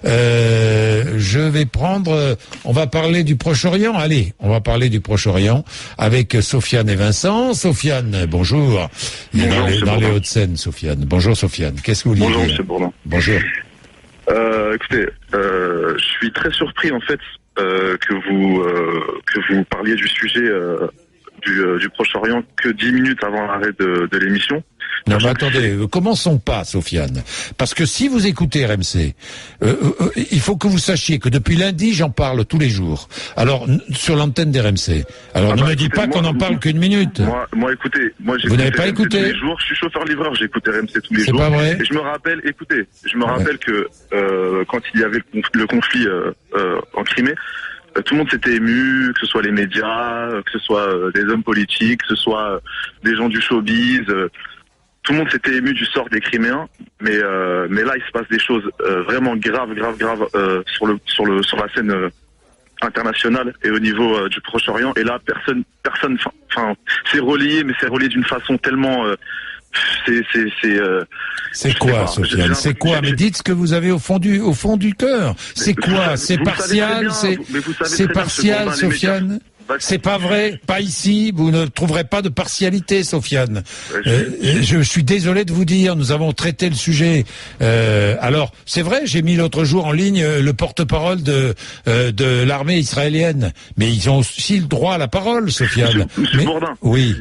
Je vais on va parler du Proche-Orient. Allez, on va parler du Proche-Orient avec Sofiane et Vincent. Sofiane, bonjour. Il est dans les Hauts-de-Seine, Sofiane. Bonjour Sofiane. Qu'est-ce que vous vouliez dire ? Bonjour, monsieur Bourdin. Bonjour. Écoutez, je suis très surpris en fait que vous parliez du sujet du Proche-Orient que 10 minutes avant l'arrêt de l'émission. Non, mais attendez, commençons pas, Sofiane. Parce que si vous écoutez RMC, il faut que vous sachiez que depuis lundi, j'en parle tous les jours. Alors, sur l'antenne d'RMC. Alors, ne me dites pas qu'on n'en parle qu'une minute. Moi, écoutez, vous n'avez pas écouté tous les jours. Je suis chauffeur-livreur, j'écoute RMC tous les jours. C'est pas vrai. Et je me rappelle, rappelle que quand il y avait le conflit en Crimée, tout le monde s'était ému, que ce soit les médias, que ce soit des hommes politiques, que ce soit des gens du showbiz. Tout le monde s'était ému du sort des Criméens, mais là il se passe des choses vraiment graves sur la scène internationale et au niveau du Proche-Orient. Et là personne, c'est relayé, mais c'est relayé d'une façon tellement c'est quoi, Sofiane ? C'est quoi ? Mais dites ce que vous avez au fond du cœur. C'est quoi ? C'est partial ? C'est partial, Sofiane ? C'est pas vrai, pas ici, vous ne trouverez pas de partialité, Sofiane. Je suis désolé de vous dire, nous avons traité le sujet. Alors, c'est vrai, j'ai mis l'autre jour en ligne le porte-parole de l'armée israélienne, mais ils ont aussi le droit à la parole, Sofiane. Monsieur Bourdin, oui.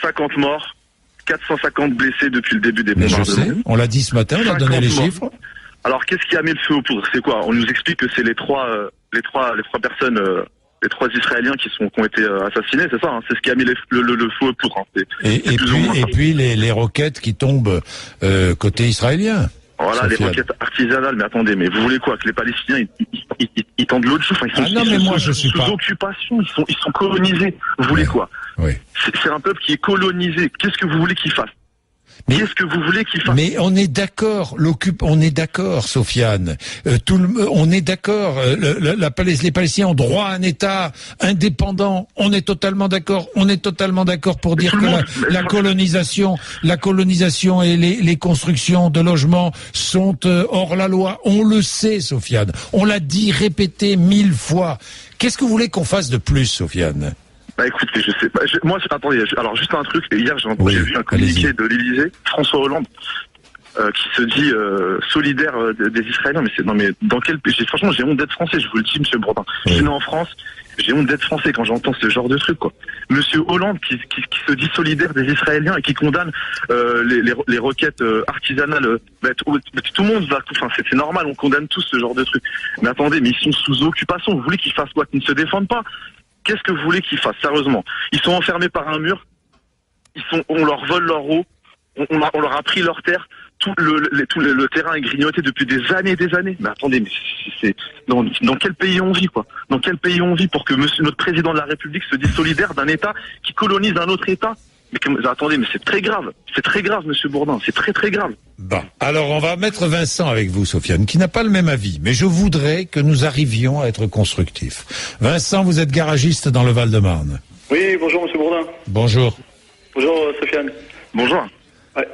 50 morts, 450 blessés depuis le début des bombardements. Je sais, on l'a dit ce matin, on a donné les chiffres. Alors, qu'est-ce qui a mis le feu aux poudres ? C'est quoi ? On nous explique que c'est les trois personnes... les 3 Israéliens qui ont été assassinés, c'est ça, hein, c'est ce qui a mis le feu aux poudres. Hein, et puis les roquettes qui tombent côté israélien. Voilà, les roquettes artisanales, mais attendez, mais vous voulez quoi ? Que les Palestiniens ils tendent l'autre joue, je suis sous occupation, ils sont colonisés. Vous voulez quoi ? Oui. C'est un peuple qui est colonisé. Qu'est-ce que vous voulez qu'ils fassent ? Qu'est-ce que vous voulez qu'il fasse ? Mais on est d'accord, on est d'accord, Sofiane. On est d'accord. Les Palestiniens ont droit à un État indépendant. On est totalement d'accord. On est totalement d'accord pour dire que la colonisation et les constructions de logements sont hors la loi. On le sait, Sofiane. On l'a dit, répété 1000 fois. Qu'est-ce que vous voulez qu'on fasse de plus, Sofiane ? Écoutez, je sais pas. Attendez, alors juste un truc. Hier, j'ai vu un communiqué de l'Élysée, François Hollande, qui se dit solidaire des Israéliens. Mais dans quel pays ? Franchement, j'ai honte d'être français. Je vous le dis, Monsieur Bourdin. Je suis né en France. J'ai honte d'être français quand j'entends ce genre de truc, quoi. Monsieur Hollande qui se dit solidaire des Israéliens et qui condamne les requêtes artisanales. Tout le monde va. Enfin, c'est normal. On condamne tous ce genre de truc. Mais attendez, mais ils sont sous occupation. Vous voulez qu'ils fassent quoi ? Qu'ils ne se défendent pas ? Qu'est-ce que vous voulez qu'ils fassent, sérieusement ? Ils sont enfermés par un mur, on leur vole leur eau, on leur a pris leur terre, tout le terrain est grignoté depuis des années. Mais attendez, mais c'est dans quel pays on vit, quoi ? Dans quel pays on vit pour que notre président de la République se dise solidaire d'un État qui colonise un autre État ? Attendez, mais c'est très grave, Monsieur Bourdin, c'est très très grave. Bon, alors on va mettre Vincent avec vous, Sofiane, qui n'a pas le même avis, mais je voudrais que nous arrivions à être constructifs. Vincent, vous êtes garagiste dans le Val-de-Marne. Oui, bonjour Monsieur Bourdin. Bonjour. Bonjour Sofiane. Bonjour.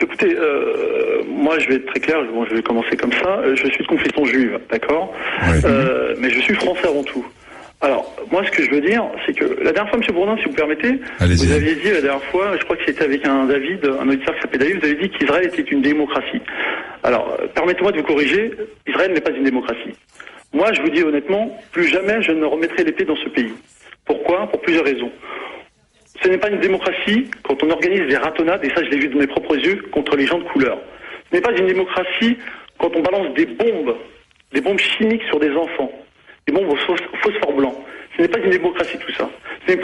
Écoutez, moi je vais être très clair, je vais commencer comme ça. Je suis de confession juive, d'accord ? Oui. Mais je suis français avant tout. Alors, moi, ce que je veux dire, c'est que la dernière fois, M. Bourdin, si vous permettez, allez-y. Vous aviez dit la dernière fois, je crois que c'était avec un auditeur qui s'appelait David, vous avez dit qu'Israël était une démocratie. Alors, permettez-moi de vous corriger, Israël n'est pas une démocratie. Moi, je vous dis honnêtement, plus jamais je ne remettrai l'épée dans ce pays. Pourquoi ? Pour plusieurs raisons. Ce n'est pas une démocratie quand on organise des ratonnades, et ça je l'ai vu de mes propres yeux, contre les gens de couleur. Ce n'est pas une démocratie quand on balance des bombes chimiques sur des enfants. Des bombes au phosphore blanc. Ce n'est pas une démocratie tout ça. C'est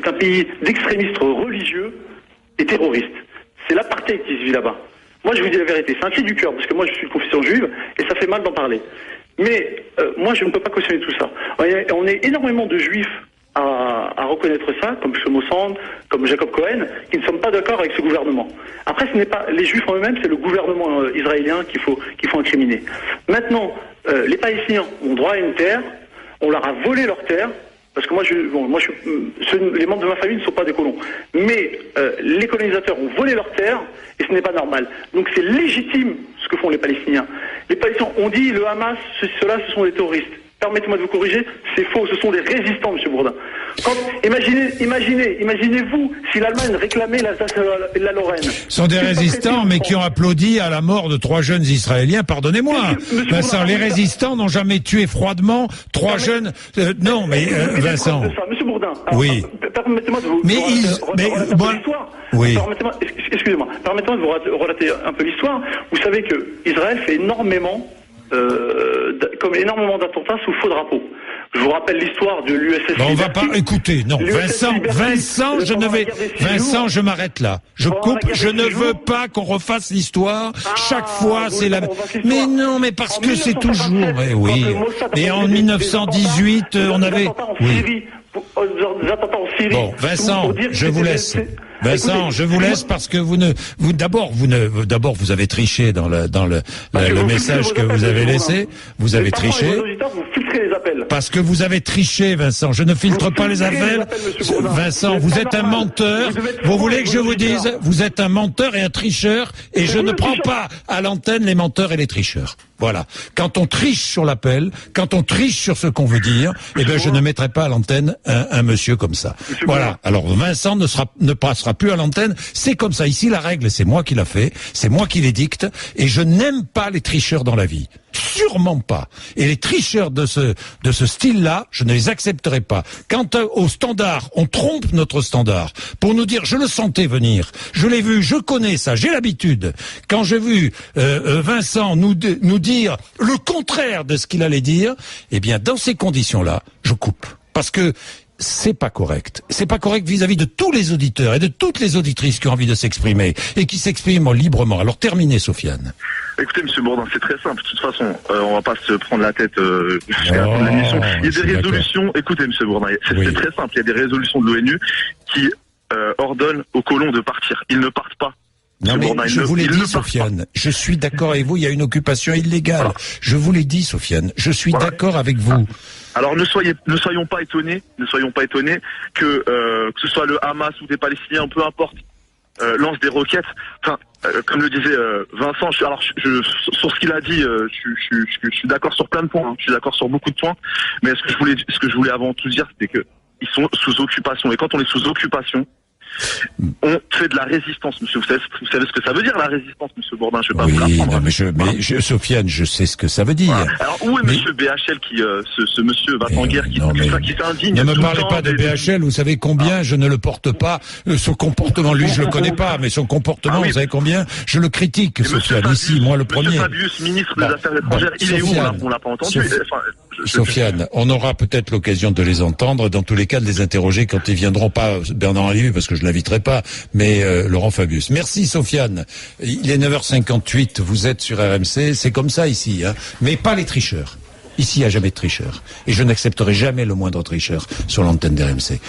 un pays d'extrémistes religieux et terroristes. C'est l'apartheid qui se vit là-bas. Moi je vous dis la vérité, c'est un cri du cœur, parce que moi je suis de confession juive et ça fait mal d'en parler. Mais moi je ne peux pas cautionner tout ça. On est énormément de juifs à reconnaître ça, comme Shlomo Sand, comme Jacob Cohen, qui ne sont pas d'accord avec ce gouvernement. Après, ce n'est pas les Juifs en eux-mêmes, c'est le gouvernement israélien qu'il faut incriminer. Maintenant, les Palestiniens ont droit à une terre, on leur a volé leur terre, parce que les membres de ma famille ne sont pas des colons. Mais les colonisateurs ont volé leur terre, et ce n'est pas normal. Donc c'est légitime ce que font les Palestiniens. Les Palestiniens, on dit le Hamas, ceux-là, ce sont des terroristes. Permettez-moi de vous corriger, c'est faux, ce sont des résistants, M. Bourdin. Imaginez-vous si l'Allemagne réclamait la Lorraine. Ce sont des résistants, mais qui ont applaudi à la mort de 3 jeunes Israéliens, pardonnez-moi. Vincent, les résistants n'ont jamais tué froidement 3 jeunes... non, mais Vincent... Monsieur Bourdin, oui. Permettez-moi de vous relater l'histoire. Oui. Excusez-moi, permettez-moi de vous relater un peu l'histoire. Vous savez que Israël fait énormément d'attentats sous faux drapeau. Je vous rappelle l'histoire de l'USS. On va pas écouter, non. Vincent, je m'arrête là. Je coupe, je ne veux pas qu'on refasse l'histoire. Chaque fois, c'est la... Mais non, mais parce que c'est toujours... Mais oui. Et en 1918, on avait... Oui. Bon, Vincent, je vous laisse. Vincent, je vous laisse parce que d'abord vous avez triché dans le message que vous avez laissé. Vous avez triché. Parce que vous avez triché, Vincent. Je ne filtre pas les appels. Vincent, vous êtes un menteur. Vous voulez que je vous dise, vous êtes un menteur et un tricheur, et je ne prends pas à l'antenne les menteurs et les tricheurs. Voilà. Quand on triche sur l'appel, quand on triche sur ce qu'on veut dire, eh bien, je ne mettrai pas à l'antenne un monsieur comme ça. Voilà. Alors, Vincent ne passera plus à l'antenne. C'est comme ça. Ici, la règle, c'est moi qui l'a fait. C'est moi qui l'édicte. Et je n'aime pas les tricheurs dans la vie. Sûrement pas. Et les tricheurs de ce style-là, je ne les accepterai pas. Quant au standard, on trompe notre standard pour nous dire, je le sentais venir, je l'ai vu, je connais ça, j'ai l'habitude. Quand j'ai vu Vincent nous dire le contraire de ce qu'il allait dire, eh bien, dans ces conditions-là, je coupe. Parce que c'est pas correct. C'est pas correct vis-à-vis de tous les auditeurs et de toutes les auditrices qui ont envie de s'exprimer et qui s'expriment librement. Alors terminez, Sofiane. Écoutez, M. Bourdin, c'est très simple. De toute façon, on va pas se prendre la tête jusqu'à la fin de l'émission. Il y a des résolutions. Écoutez, M. Bourdin, c'est très simple. Il y a des résolutions de l'ONU qui ordonnent aux colons de partir. Ils ne partent pas. Non mais je vous l'ai dit, Sofiane, je suis d'accord avec vous, il y a une occupation illégale. Voilà. Je vous l'ai dit, Sofiane, je suis d'accord avec vous. Alors ne soyons pas étonnés que ce soit le Hamas ou des Palestiniens, peu importe, lance des roquettes. Enfin, comme le disait Vincent, sur ce qu'il a dit, je suis d'accord sur plein de points, je suis d'accord sur beaucoup de points, mais ce que je voulais avant tout dire, c'était que ils sont sous occupation, et quand on est sous occupation, on fait de la résistance, monsieur. Vous savez ce que ça veut dire, la résistance, monsieur Bourdin? Je vais pas vous l'apprendre. Mais Sofiane, je sais ce que ça veut dire. Voilà. Alors, où est monsieur BHL ce monsieur va en guerre qui s'indigne? Ne me parlez pas de BHL, vous savez combien je ne le porte pas. Son comportement, lui, je le connais pas, mais son comportement, vous savez combien je le critique, Sofiane, ici, moi le premier. Monsieur Fabius, ministre des Affaires étrangères, il est où? On l'a pas entendu. Sofiane, on aura peut-être l'occasion de les entendre, dans tous les cas de les interroger quand ils viendront, pas Bernard Lévy, parce que je l'inviterai pas, mais Laurent Fabius. Merci Sofiane. Il est 9h58, vous êtes sur RMC, c'est comme ça ici, hein, mais pas les tricheurs. Ici, il n'y a jamais de tricheurs. Et je n'accepterai jamais le moindre tricheur sur l'antenne d'RMC.